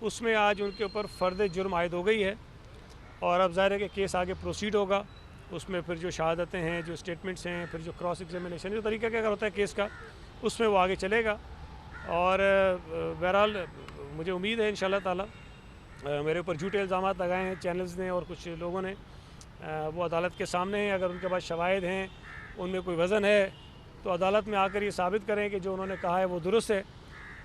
اس میں آج ان کے اوپر فرد جرم عائد ہو گئی ہے اور اب ظاہر ہے کہ کیس آگے پروسیڈ ہوگا. اس میں پھر جو شہادتیں ہیں, جو اسٹیٹمنٹس ہیں, پھر جو کراس ایگزامینیشن جو طریقہ کار ہوتا ہے کیس کا, اس میں وہ آگے چلے گا. اور بہرحال مجھے امید ہے انشاءاللہ تعالی میرے اوپر جھوٹے الزامات لگائے ہیں چینلز نے اور کچھ لوگوں نے, وہ عدالت کے سامنے ہیں. اگر ان کے پاس شواہد ہیں, ان میں کوئی وزن ہے, تو عدالت میں آ کر یہ ثابت کریں کہ جو انہوں نے کہا ہے وہ درست ہے.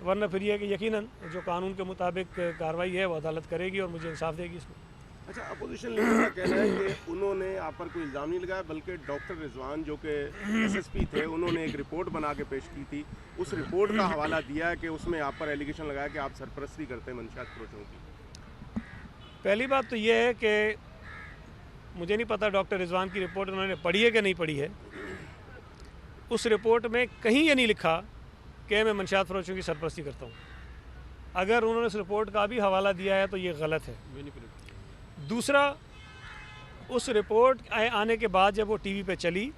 ورنہ پھر یہ ہے کہ یقیناً جو قانون کے مطابق کارروائی ہے وہ عدالت کرے گی اور مجھے انصاف دے گی اس میں. اچھا, اپوزیشن لیڈر کا کہنا ہے کہ انہوں نے آپ پر کوئی الزام نہیں لگایا, بلکہ ڈاکٹر رضوان جو کہ ایس ایس پی تھے, انہوں نے ایک رپورٹ بنا کے پیش کی تھی. اس رپورٹ کا حوالہ دیا ہے کہ اس میں آپ پر ایلیگیشن لگایا کہ آپ سرپرستی کرتے ہیں منشیات فروشوں کی. پہلی بات تو یہ ہے کہ مجھے نہیں پتہ ڈاکٹر رضوان کی رپورٹ انہوں نے پڑھی ہے کہ نہیں پڑھی ہے. اس رپورٹ میں کہیں یہ نہیں لکھا کہ میں منشیات فروشوں کی سرپرستی کرتا ہوں. اگر انہوں نے اس رپورٹ کا بھی حوالہ دیا ہے تو یہ غلط ہے. دوسرا, اس رپورٹ آنے کے بعد جب وہ ٹی وی پہ چلی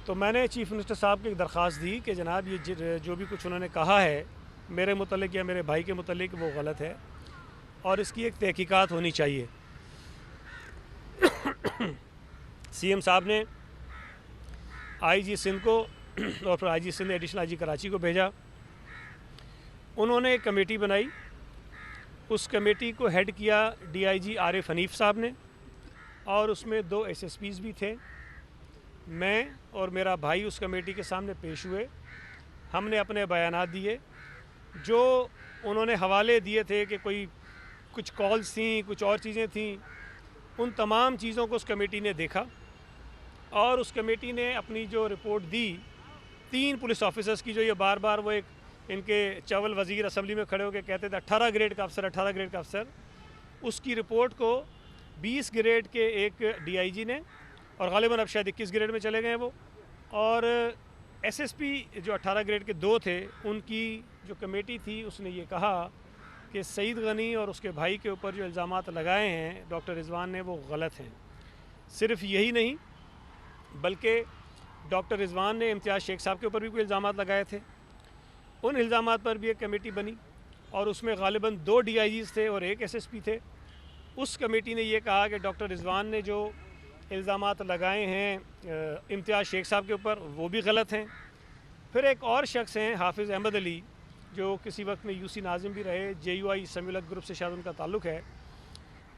تو میں نے چیف منسٹر صاحب کو ایک درخواست دی کہ جناب یہ جو بھی کچھ انہوں نے کہا ہے میرے متعلق یا میرے بھائی کے متعلق وہ غلط ہے اور اس کی ایک تحقیقات ہونی چاہیے. سی ایم صاحب نے آئی جی سندھ کو اور پھر آئی جی سندھ نے ایڈیشنل آئی جی کراچی کو بھیجا. انہوں نے ایک کمیٹی بنائی. اس کمیٹی کو ہیڈ کیا ڈی آئی جی عارف حنیف صاحب نے, اور اس میں 2 ایس ایس پیز بھی تھے. میں اور میرا بھائی اس کمیٹی کے سامنے پیش ہوئے. ہم نے اپنے بیانات دیے. جو انہوں نے حوالے دیے تھے کہ کچھ کالز تھیں, کچھ اور چیزیں تھیں, ان تمام چیزوں کو اس کمیٹی نے دیکھا اور اس کمیٹی نے اپنی جو رپورٹ دی 3 پولیس آفیسرز کی, جو یہ بار بار وہ ایک ان کے چاول وزیر اسمبلی میں کھڑے ہو کے کہتے تھے 18 گریڈ کا افسر, 18 گریڈ کا افسر, اس کی رپورٹ کو 20 گریڈ کے ایک ڈی آئی جی نے, اور غالباً اب شاید 21 گریڈ میں چلے گئے ہیں وہ, اور ایس ایس پی جو 18 گریڈ کے 2 تھے, ان کی جو کمیٹی تھی اس نے یہ کہا کہ سعید غنی اور اس کے بھائی کے اوپر جو الزامات لگائے ہیں ڈاکٹر رضوان نے وہ غلط ہیں. صرف یہی نہیں بلکہ ڈاکٹر رضوان نے امتیاز شیخ صاحب کے اوپر بھی کوئی الزامات لگائے تھے. ان الزامات پر بھی ایک کمیٹی بنی اور اس میں غالباً 2 ڈی آئی جیز تھے اور 1 ایس ایس پی تھے. اس کمیٹی نے یہ کہا کہ ڈاکٹر رضوان نے جو الزامات لگائے ہیں امتیاز شیخ صاحب کے اوپر وہ بھی غلط ہیں. پھر ایک اور شخص ہیں حافظ احمد علی, جو کسی وقت میں یو سی ناظم بھی رہے, جے یو آئی سمیلت گروپ سے شاید ان کا تعلق ہے.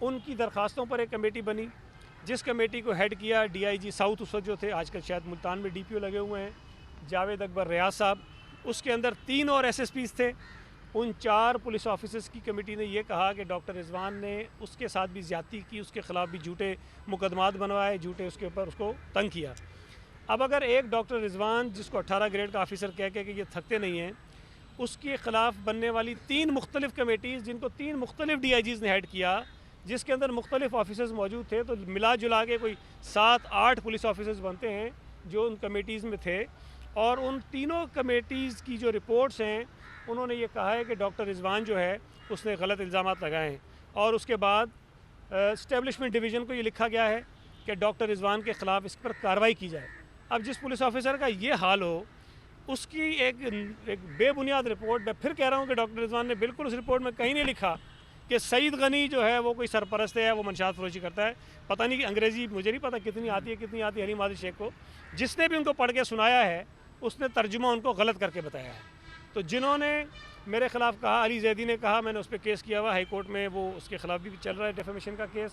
ان کی درخواستوں پر ایک کمیٹی بنی جس کمیٹی کو ہیڈ کیا ڈی آئی جی ساؤتھ اس وقت جو تھے, آج کل شاید ملتان میں ڈی پی او لگے ہوئے ہیں, جاوید اکبر ریاض صاحب. اس کے اندر 3 اور ایس ایس پیز تھے. ان 4 پولیس آفیسرز کی کمیٹی نے یہ کہا کہ ڈاکٹر رضوان نے اس کے ساتھ بھی زیادتی کی, اس کے خلاف بھی جھوٹے مقدمات بنوائے, جھوٹے اس کے اوپر اس کو تنگ کیا. اب اگر ایک ڈاکٹر رضوان جس کو 18 گریڈ کا آفیسر کہہ کے کہ یہ تھکتے نہیں ہیں, اس کے خلاف بننے والی 3 مختلف کمیٹیز جن کو 3 مختلف ڈی آئی جیز نے ہیڈ کیا, جس کے اندر مختلف آفیسرز موجود تھے, تو ملا جلا کے کوئی 7-8 پولیس آفیسرز بنتے ہیں جو ان کمیٹیز میں تھے. اور ان تینوں کمیٹیز کی جو رپورٹس ہیں انہوں نے یہ کہا ہے کہ ڈاکٹر رضوان جو ہے اس نے غلط الزامات لگائے ہیں. اور اس کے بعد اسٹیبلشمنٹ ڈویژن کو یہ لکھا گیا ہے کہ ڈاکٹر رضوان کے خلاف اس پر کارروائی کی جائے. اب جس پولیس آفیسر کا یہ حال ہو, اس کی ایک بے بنیاد رپورٹ, میں پھر کہہ رہا ہوں کہ ڈاکٹر رضوان نے بالکل اس رپورٹ میں کہیں نہیں لکھا کہ سعید غنی جو ہے وہ کوئی سرپرست ہے, وہ منشیات فروشی کرتا ہے. پتہ نہیں کہ انگریزی مجھے نہیں پتہ کتنی آتی ہے حلیم عادل شیخ کو, جس نے بھی ان کو پڑھ کے سنایا ہے اس نے ترجمہ ان کو غلط کر کے بتایا ہے. تو جنہوں نے میرے خلاف کہا, علی زیدی نے کہا, میں نے اس پہ کیس کیا ہوا ہائی کورٹ میں, وہ اس کے خلاف بھی چل رہا ہے ڈیفیمیشن کا کیس.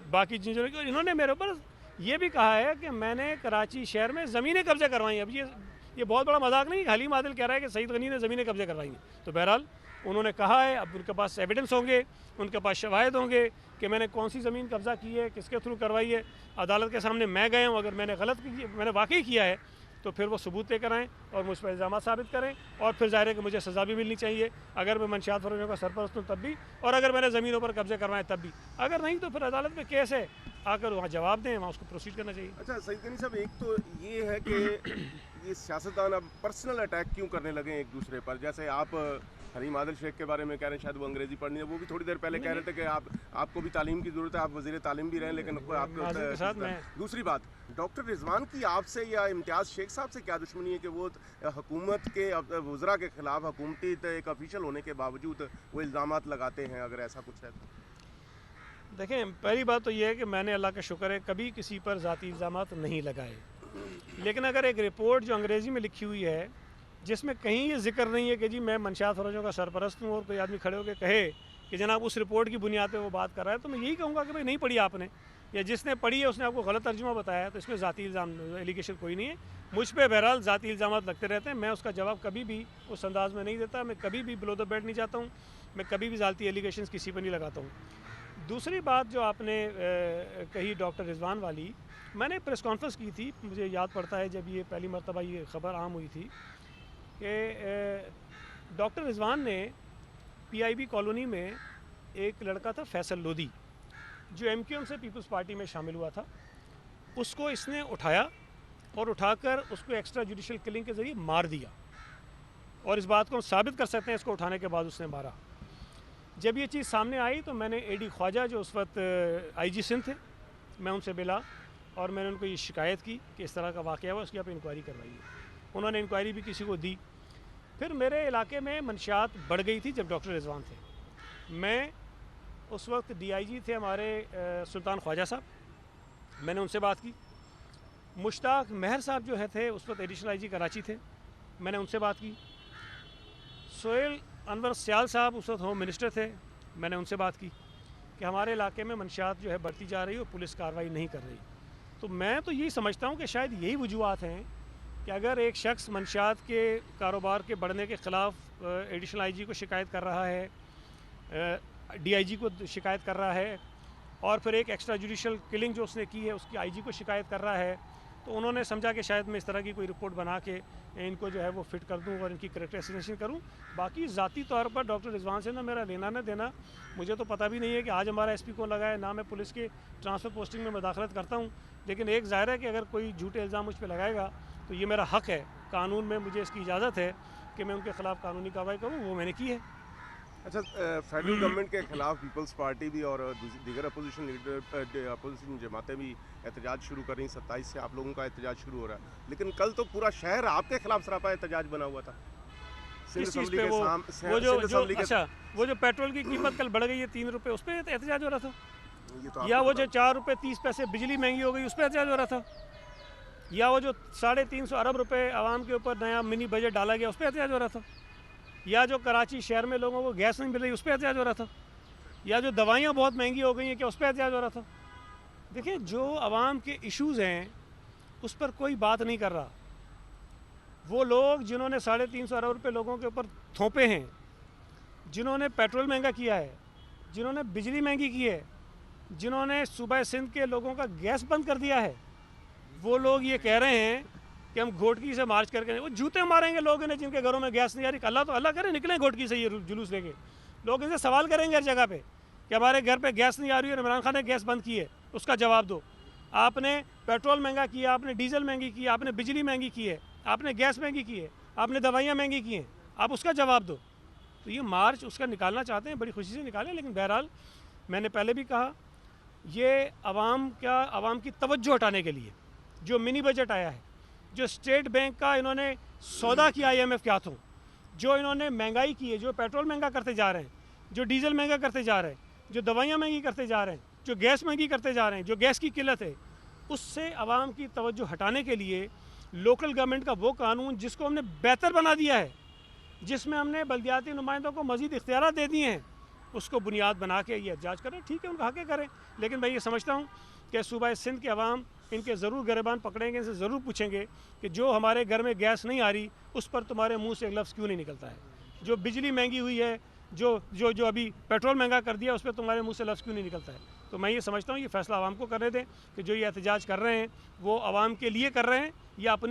باقی انہوں نے میرے اوپر یہ بھی کہا ہے کہ میں نے کراچی شہر میں زمینیں قبضہ کروائی. اب یہ بہت بڑا مذاق نہیں, حلیم عادل کہہ رہا ہے کہ سعید غنی نے زمینیں قبضہ کروائی ہیں. تو بہرحال انہوں نے کہا ہے, اب ان کے پاس ایویڈنس ہوں گے, ان کے پاس شواہد ہوں گے کہ میں نے کون سی زمین قبضہ کی ہے, کس کے تھرو کروائی ہے. عدالت کے سامنے میں گیا ہوں, اگر میں نے میں نے واقعی کیا ہے تو پھر وہ ثبوت لے کر آئیں اور مجھ پر الزامات ثابت کریں, اور پھر ظاہر ہے کہ مجھے سزا بھی ملنی چاہیے. اگر میں منشیات فروشوں کا سرپرست ہوں تب بھی, اور اگر میں نے زمینوں پر قبضے کروائے تب بھی. اگر نہیں تو پھر عدالت میں کیس ہے, آ کر وہاں جواب دیں, وہاں اس کو پروسیڈ کرنا چاہیے. اچھا سعید غنی صاحب, ایک تو یہ ہے کہ یہ سیاستدان اب پرسنل اٹیک کیوں کرنے لگے ایک دوسرے پر, جیسے آپ حلیم عادل شیخ کے بارے میں کہہ رہے ہیں شاید وہ انگریزی پڑھنی ہے، وہ بھی تھوڑی دیر پہلے کہہ رہے تھے کہ آپ کو بھی تعلیم کی ضرورت ہے، آپ وزیر تعلیم بھی رہے ہیں، لیکن آپ کو دوسری بات ڈاکٹر رضوان کی آپ سے یا امتیاز شیخ صاحب سے کیا دشمنی ہے کہ وہ حکومت کے وزراء کے خلاف حکومتی ایک آفیشل ہونے کے باوجود وہ الزامات لگاتے ہیں، اگر ایسا کچھ ہے تو؟ دیکھیں، پہلی بات تو یہ ہے کہ میں نے اللہ کا شکر ہے کبھی کسی پر ذاتی الزامات نہیں لگائے، لیکن اگر ایک رپورٹ جو انگریزی میں لکھی ہوئی ہے جس میں کہیں یہ ذکر نہیں ہے کہ جی میں منشیات فروشوں کا سرپرست ہوں، اور کوئی آدمی کھڑے ہو کے کہے کہ جناب اس رپورٹ کی بنیاد پہ وہ بات کر رہا ہے، تو میں یہی کہوں گا کہ بھائی نہیں پڑھی آپ نے، یا جس نے پڑھی ہے اس نے آپ کو غلط ترجمہ بتایا ہے، تو اس میں ذاتی ایلیگیشن کوئی نہیں ہے۔ مجھ پہ بہرحال ذاتی الزامات لگتے رہتے ہیں، میں اس کا جواب کبھی بھی اس انداز میں نہیں دیتا، میں کبھی بھی بلو دا بیٹ نہیں جاتا ہوں، میں کبھی بھی ذاتی ایلیگیشنز کسی پہ نہیں لگاتا ہوں۔ دوسری بات جو آپ نے کہی ڈاکٹر رضوان والی، میں نے پریس کانفرنس کی تھی، مجھے یاد پڑتا ہے جب یہ پہلی مرتبہ یہ خبر عام ہوئی تھی کہ ڈاکٹر رضوان نے پی آئی بی کالونی میں ایک لڑکا تھا فیصل لودھی، جو ایم کیو ایم سے پیپلز پارٹی میں شامل ہوا تھا، اس کو اس نے اٹھایا اور اٹھا کر اس کو ایکسٹرا جوڈیشل کلنگ کے ذریعے مار دیا، اور اس بات کو ہم ثابت کر سکتے ہیں اس کو اٹھانے کے بعد اس نے مارا۔ جب یہ چیز سامنے آئی تو میں نے اے ڈی خواجہ جو اس وقت آئی جی سندھ تھے، میں ان سے ملا اور میں نے ان کو یہ شکایت کی کہ اس طرح کا واقعہ ہوا، اس کی آپ انکوائری کروائیے۔ انہوں نے انکوائری بھی کسی کو دی۔ پھر میرے علاقے میں منشیات بڑھ گئی تھی جب ڈاکٹر رضوان تھے، میں اس وقت ڈی آئی جی تھے ہمارے سلطان خواجہ صاحب، میں نے ان سے بات کی۔ مشتاق مہر صاحب جو تھے اس وقت ایڈیشنل آئی جی کراچی تھے، میں نے ان سے بات کی۔ سہیل انور سیال صاحب اس وقت ہوم منسٹر تھے، میں نے ان سے بات کی کہ ہمارے علاقے میں منشیات جو ہے بڑھتی جا رہی ہے اور پولیس کارروائی نہیں کر رہی۔ تو میں تو یہی سمجھتا ہوں کہ شاید یہی وجوہات ہیں کہ اگر ایک شخص منشیات کے کاروبار کے بڑھنے کے خلاف ایڈیشنل آئی جی کو شکایت کر رہا ہے، ڈی آئی جی کو شکایت کر رہا ہے، اور پھر ایک ایکسٹرا جوڈیشل کلنگ جو اس نے کی ہے اس کی آئی جی کو شکایت کر رہا ہے، تو انہوں نے سمجھا کہ شاید میں اس طرح کی کوئی رپورٹ بنا کے ان کو جو ہے وہ فٹ کر دوں اور ان کی کریکٹر اسیسن کروں۔ باقی ذاتی طور پر ڈاکٹر رضوان سے نہ میرا لینا نہ دینا، مجھے تو پتہ بھی نہیں ہے کہ آج ہمارا ایس پی کون لگا ہے، نہ میں پولیس کے ٹرانسفر پوسٹنگ میں مداخلت کرتا ہوں، لیکن ایک ظاہر ہے کہ اگر کوئی جھوٹے الزام مجھ پہ لگائے گا تو یہ میرا حق ہے، قانون میں مجھے اس کی اجازت ہے کہ میں ان کے خلاف قانونی کارروائی کروں، وہ میں نے کی ہے۔ اچھا، فیڈرل گورنمنٹ کے خلاف پیپلز پارٹی بھی اور دیگر اپوزیشن جماعتیں بھی احتجاج شروع کر رہی ہیں، 27 سے آپ لوگوں کا احتجاج شروع ہو رہا ہے، لیکن کل تو پورا شہر آپ کے خلاف سراپا احتجاج بنا ہوا تھا۔ کس چیز پہ؟ وہ جو پیٹرول کی قیمت کل بڑھ گئی ہے 3 روپے، اس پہ احتجاج ہو رہا تھا، یا وہ جو 4 روپے 30 پیسے بجلی مہنگی ہو گئی اس پہ احتجاج ہو رہا تھا، یا وہ جو 350 ارب روپے عوام کے اوپر نیا منی بجٹ ڈالا گیا اس پہ احتجاج ہو رہا تھا، یا جو کراچی شہر میں لوگوں کو گیس نہیں مل رہی اس پہ احتجاج ہو رہا تھا، یا جو دوائیاں بہت مہنگی ہو گئی ہیں کیا اس پہ احتجاج ہو رہا تھا۔ دیکھیں، جو عوام کے ایشوز ہیں اس پر کوئی بات نہیں کر رہا۔ وہ لوگ جنہوں نے 350 ارب روپے لوگوں کے اوپر تھوپے ہیں، جنہوں نے پیٹرول مہنگا کیا ہے، جنہوں نے بجلی مہنگی کی ہے، جنہوں نے صوبہ سندھ کے لوگوں کا گیس بند کر دیا ہے، وہ لوگ یہ کہہ رہے ہیں کہ ہم گھوٹکی سے مارچ کر کے، وہ جوتے ماریں گے لوگ انہیں جن کے گھروں میں گیس نہیں آ رہی۔ اللہ کرے نکلیں گھوٹکی سے یہ جلوس لے کے، لوگ ان سے سوال کریں گے ہر جگہ پہ کہ ہمارے گھر پہ گیس نہیں آ رہی ہے اور عمران خان نے گیس بند کی ہے، اس کا جواب دو۔ آپ نے پیٹرول مہنگا کیا، آپ نے ڈیزل مہنگی کی، آپ نے بجلی مہنگی کی ہے، آپ نے گیس مہنگی کی ہے، آپ نے دوائیاں مہنگی کی ہیں، آپ اس کا جواب دو۔ تو یہ مارچ اس کا نکالنا چاہتے ہیں، بڑی خوشی سے نکالیں، لیکن بہرحال میں نے پہلے بھی کہا یہ عوام کی توجہ ہٹانے کے لیے جو منی بجٹ آیا ہے، جو اسٹیٹ بینک کا انہوں نے سودا کیا آئی ایم ایف کے ہاتھوں، جو انہوں نے مہنگائی کی ہے، جو پیٹرول مہنگا کرتے جا رہے ہیں، جو ڈیزل مہنگا کرتے جا رہے ہیں، جو دوائیاں مہنگی کرتے جا رہے ہیں، جو گیس مہنگی کرتے جا رہے ہیں، جو گیس کی قلت ہے، اس سے عوام کی توجہ ہٹانے کے لیے لوکل گورنمنٹ کا وہ قانون جس کو ہم نے بہتر بنا دیا ہے، جس میں ہم نے بلدیاتی نمائندوں کو مزید اختیارات دے دیے ہیں، اس کو بنیاد بنا کے یہ احتجاج کریں، ٹھیک ہے ان کا حق ہے کریں، لیکن میں یہ سمجھتا ہوں کہ صوبہ سندھ کے عوام ان کے ضرور گریبان پکڑیں گے، ان سے ضرور پوچھیں گے کہ جو ہمارے گھر میں گیس نہیں آ رہی اس پر تمہارے منہ سے ایک لفظ کیوں نہیں نکلتا ہے، جو بجلی مہنگی ہوئی ہے، جو ابھی پیٹرول مہنگا کر دیا اس پہ تمہارے منہ سے لفظ کیوں نہیں نکلتا ہے۔ تو میں یہ سمجھتا ہوں یہ فیصلہ عوام کو کرنے دیں کہ جو یہ احتجاج کر رہے ہیں وہ عوام کے لیے کر رہے ہیں یا اپنی